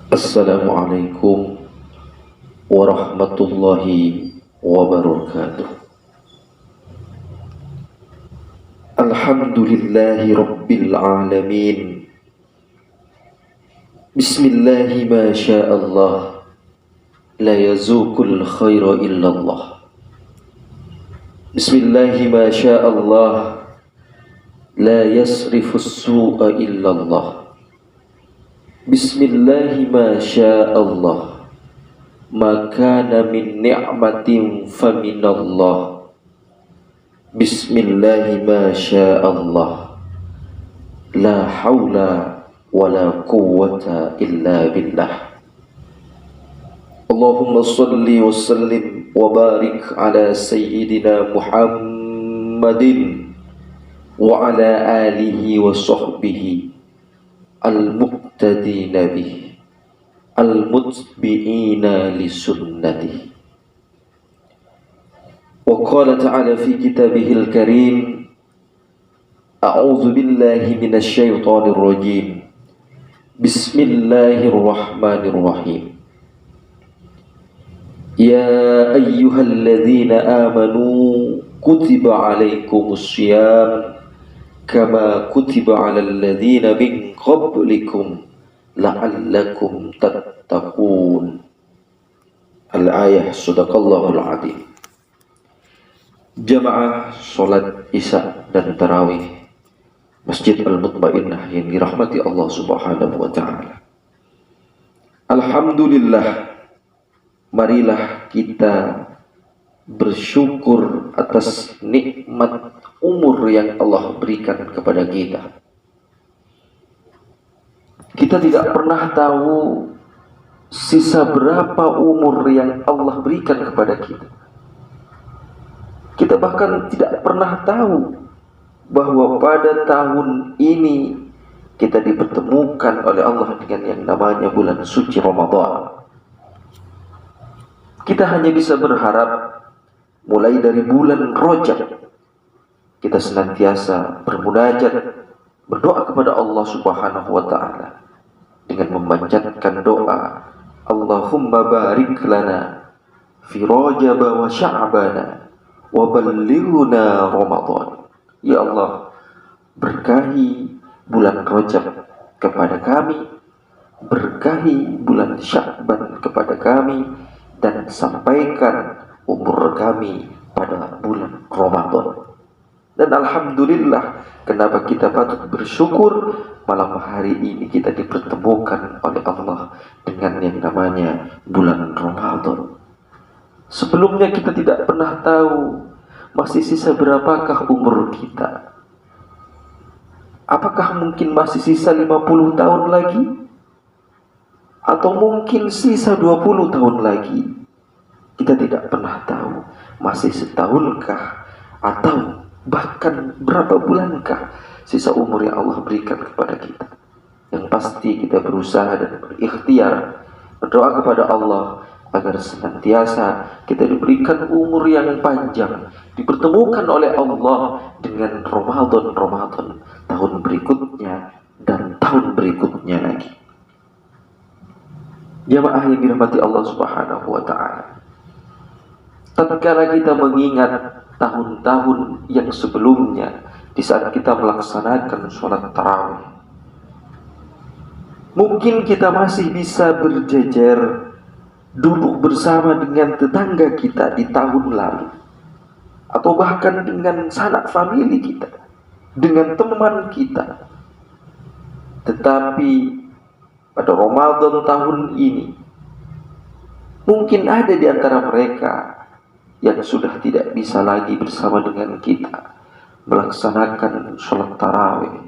Assalamualaikum warahmatullahi wabarakatuh. Alhamdulillahi rabbil alamin. Bismillahi ma sya'allah. La yazukul khaira illallah. Bismillahi ma sya'allah. La yasrifus su'a illallah. Bismillahi ma sya'allah. Ma kana min ni'matin faminallah. Bismillahi ma sya'allah. La hawla wa la quwwata illa billah. Allahumma salli wa sallim wa barik ala sayyidina Muhammadin wa ala alihi wa sahbihi al-muqtadina bih al-mutbi'ina li sunnatih. Wa qala ta'ala fi kitabihil karim, a'udzu billahi minasy syaithanir rajim. Bismillahirrahmanirrahim. Ya ayyuhalladzina amanu kutiba alaikumus syiyam kama kutiba alal ladzina min qablikum la'allakum tattaqun. Al-ayah. Sadaqallahul adzim. Jamaah salat Isya dan tarawih Masjid Al-Mutmainnah yang dirahmati Allah Subhanahu wa taala. Alhamdulillah, marilah kita bersyukur atas nikmat umur yang Allah berikan kepada kita. Kita tidak pernah tahu sisa berapa umur yang Allah berikan kepada kita. Kita bahkan tidak pernah tahu bahwa pada tahun ini kita dipertemukan oleh Allah dengan yang namanya bulan suci Ramadan. Kita hanya bisa berharap mulai dari bulan Rajab kita senantiasa bermunajat, berdoa kepada Allah Subhanahu wa taala dengan memanjatkan doa, Allahumma barik lana fi Rajab wa Sya'bana wa ballighna Ramadan. Ya Allah, berkahi bulan Rajab kepada kami, berkahi bulan Sya'ban kepada kami, dan sampaikan umur kami pada bulan Ramadan. Dan alhamdulillah, kenapa kita patut bersyukur, malam hari ini kita dipertemukan oleh Allah dengan yang namanya bulan Ramadan. Sebelumnya kita tidak pernah tahu masih sisa berapakah umur kita. Apakah mungkin masih sisa 50 tahun lagi? Atau mungkin sisa 20 tahun lagi? Kita tidak pernah tahu masih setahunkah atau bahkan berapa bulankah sisa umur yang Allah berikan kepada kita. Yang pasti kita berusaha dan berikhtiar berdoa kepada Allah agar senantiasa kita diberikan umur yang panjang, dipertemukan oleh Allah dengan Ramadan tahun berikutnya dan tahun berikutnya lagi. Jamaah yang dirahmati Allah Subhanahu wa taala, tatkala kita mengingat tahun-tahun yang sebelumnya di saat kita melaksanakan sholat tarawih, mungkin kita masih bisa berjejer duduk bersama dengan tetangga kita di tahun lalu, atau bahkan dengan sanak famili kita, dengan teman kita. Tetapi pada Ramadan tahun ini mungkin ada di antara mereka yang sudah tidak bisa lagi bersama dengan kita melaksanakan sholat tarawih,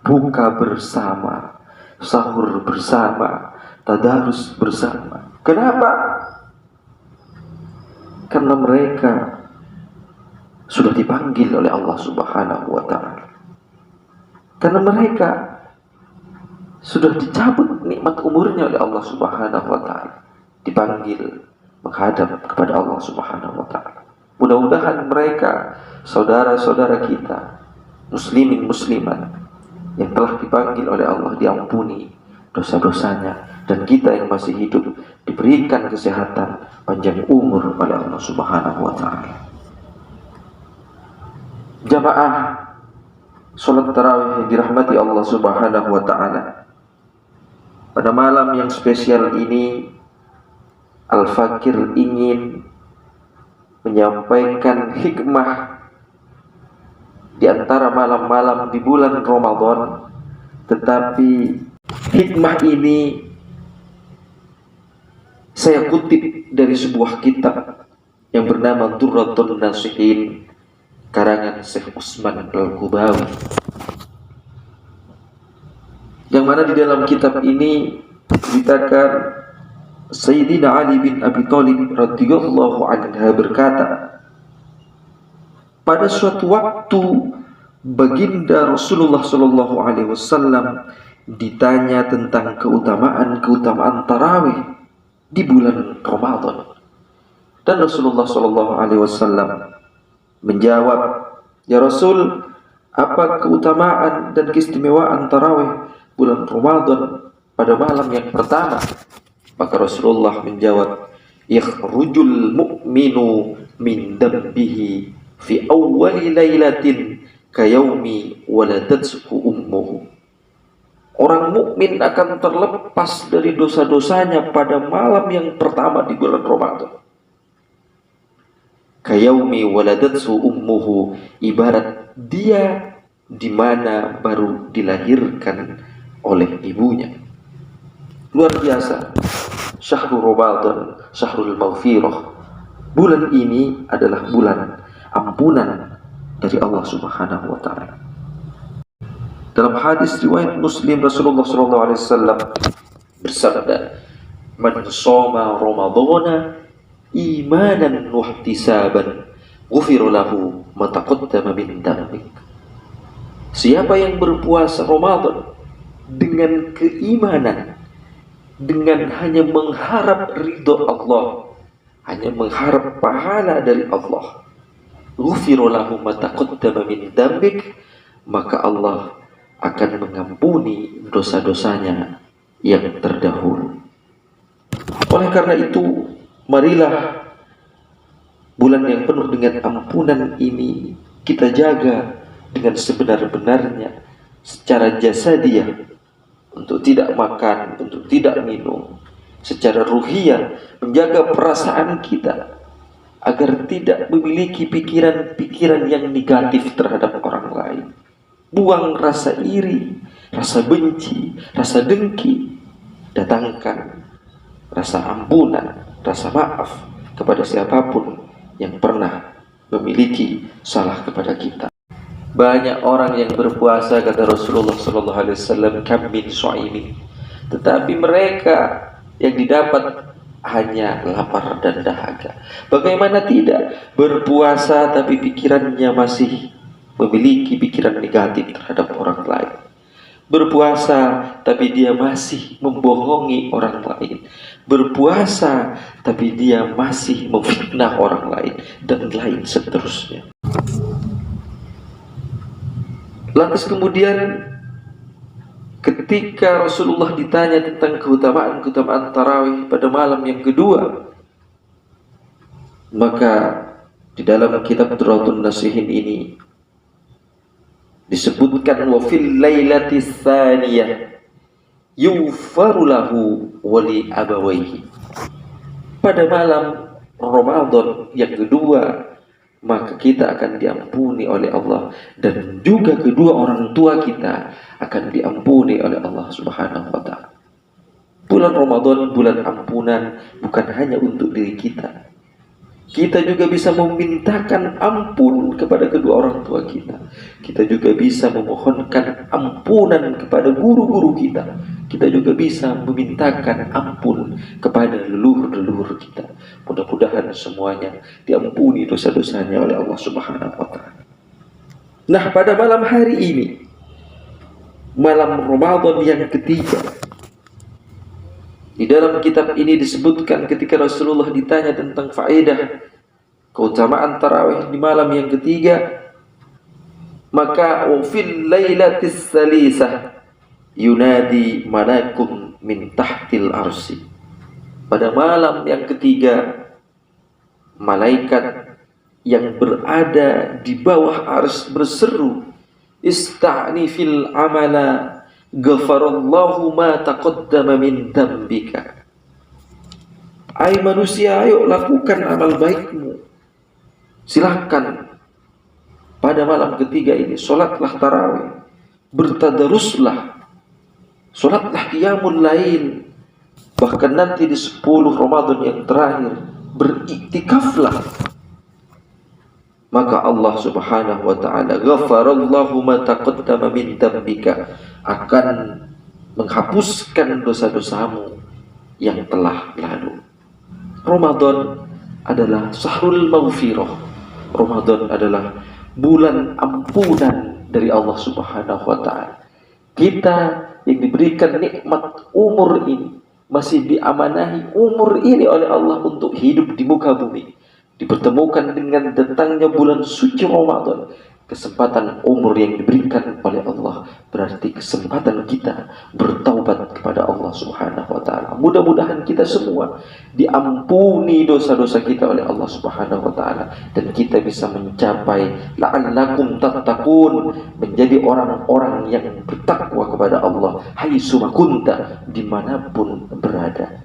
buka bersama, sahur bersama, tadarus bersama. Kenapa? Karena mereka sudah dipanggil oleh Allah Subhanahu wa taala. Karena mereka sudah dicabut nikmat umurnya oleh Allah Subhanahu wa taala, dipanggil menghadap kepada Allah Subhanahu wa taala. Mudah-mudahan mereka saudara-saudara kita, muslimin muslimat yang telah dipanggil oleh Allah, diampuni dosa-dosanya, dan kita yang masih hidup diberikan kesehatan, panjang umur oleh Allah Subhanahu wa taala. Jamaah salat tarawih yang dirahmati Allah Subhanahu wa taala. Pada malam yang spesial ini, Al-Fakir ingin menyampaikan hikmah di antara malam-malam di bulan Ramadan, tetapi hikmah ini saya kutip dari sebuah kitab yang bernama Durratun Nasihin karangan Syekh Utsman Al-Qubawi, yang mana di dalam kitab ini diceritakan Sayyidina Ali bin Abi Thalib radhiyallahu anhu berkata, pada suatu waktu baginda Rasulullah sallallahu alaihi wasallam ditanya tentang keutamaan tarawih di bulan Ramadan, dan Rasulullah sallallahu alaihi wasallam menjawab, "Ya Rasul, apa keutamaan dan keistimewaan tarawih bulan Ramadan pada malam yang pertama?" Maka Rasulullah menjawab, "Yakhrujul mu'minu min dambihi fi awwali lailatin kayaumi waladathu ummuhu." Orang mukmin akan terlepas dari dosa-dosanya pada malam yang pertama di bulan Ramadan. Kayaumi waladathu ummuhu, ibarat dia di mana baru dilahirkan oleh ibunya. Luar biasa. Syahrul Ramadan, Syahrul Maghfirah. Bulan ini adalah bulan ampunan dari Allah Subhanahu wa taala. Dalam hadis riwayat Muslim, Rasulullah sallallahu alaihi wasallam bersabda, "Man shoma Ramadhana imanan wa ihtisaban, ghufira lahu ma taqaddama min dhanbi." Siapa yang berpuasa Ramadan dengan keimanan, dengan hanya mengharap ridho Allah, hanya mengharap pahala dari Allah, ghufira lahu ma taqaddama min dhanbik, maka Allah akan mengampuni dosa-dosanya yang terdahulu. Oleh karena itu, marilah bulan yang penuh dengan ampunan ini kita jaga dengan sebenar-benarnya secara jasadiah, untuk tidak makan, untuk tidak minum. Secara ruhiyah, menjaga perasaan kita agar tidak memiliki pikiran-pikiran yang negatif terhadap orang lain. Buang rasa iri, rasa benci, rasa dengki. Datangkan rasa ampunan, rasa maaf kepada siapapun yang pernah memiliki salah kepada kita. Banyak orang yang berpuasa, kata Rasulullah sallallahu alaihi wasallam, kam min sha'imin, tetapi mereka yang didapat hanya lapar dan dahaga. Bagaimana tidak berpuasa tapi pikirannya masih memiliki pikiran negatif terhadap orang lain. Berpuasa tapi dia masih membohongi orang lain. Berpuasa tapi dia masih memfitnah orang lain, dan lain seterusnya. Lantas kemudian ketika Rasulullah ditanya tentang keutamaan tarawih pada malam yang kedua, maka di dalam kitab Durratun Nasihin ini disebutkan, wa fil lailati tsaniyah yughfaru lahu wa li abawayhi. Pada malam Ramadan yang kedua, maka kita akan diampuni oleh Allah, dan juga kedua orang tua kita akan diampuni oleh Allah Subhanahu wa taala. Bulan Ramadan bulan ampunan bukan hanya untuk diri kita. Kita juga bisa memintakan ampun kepada kedua orang tua kita. Kita juga bisa memohonkan ampunan kepada guru-guru kita. Kita juga bisa memintakan ampun kepada leluhur-leluhur kita. Mudah-mudahan semuanya diampuni dosa-dosanya oleh Allah Subhanahu wa taala. Nah, pada malam hari ini, malam Ramadan yang ketiga, di dalam kitab ini disebutkan ketika Rasulullah ditanya tentang faedah keutamaan tarawih di malam yang ketiga, maka fil lailatis salisah yunadi malakum min tahtil arsy. Pada malam yang ketiga, malaikat yang berada di bawah arsy berseru, ista'nifil amala ghafarallahu ma taqaddama min dzambika. Hai manusia, ayo lakukan amal baikmu. Silahkan pada malam ketiga ini sholatlah tarawih, bertadaruslah, sholatlah qiyamul lail, bahkan nanti di 10 Ramadan yang terakhir beriktikaflah. Maka Allah Subhanahu wa ta'ala, ghafarallahu ma taqaddama min dzambika, akan menghapuskan dosa-dosamu yang telah lalu. Ramadan adalah syahrul maghfirah. Ramadan adalah bulan ampunan dari Allah Subhanahu wa ta'ala. Kita yang diberikan nikmat umur ini, masih diamanahi umur ini oleh Allah untuk hidup di muka bumi, dipertemukan dengan datangnya bulan suci Ramadan, kesempatan umur yang diberikan oleh Allah, berarti kesempatan kita bertaubat kepada Allah Subhanahu wa ta'ala. Mudah-mudahan kita semua diampuni dosa-dosa kita oleh Allah Subhanahu wa ta'ala, dan kita bisa mencapai la'allakum tattaqun, menjadi orang-orang yang bertakwa kepada Allah haitsu kunta, dimanapun berada.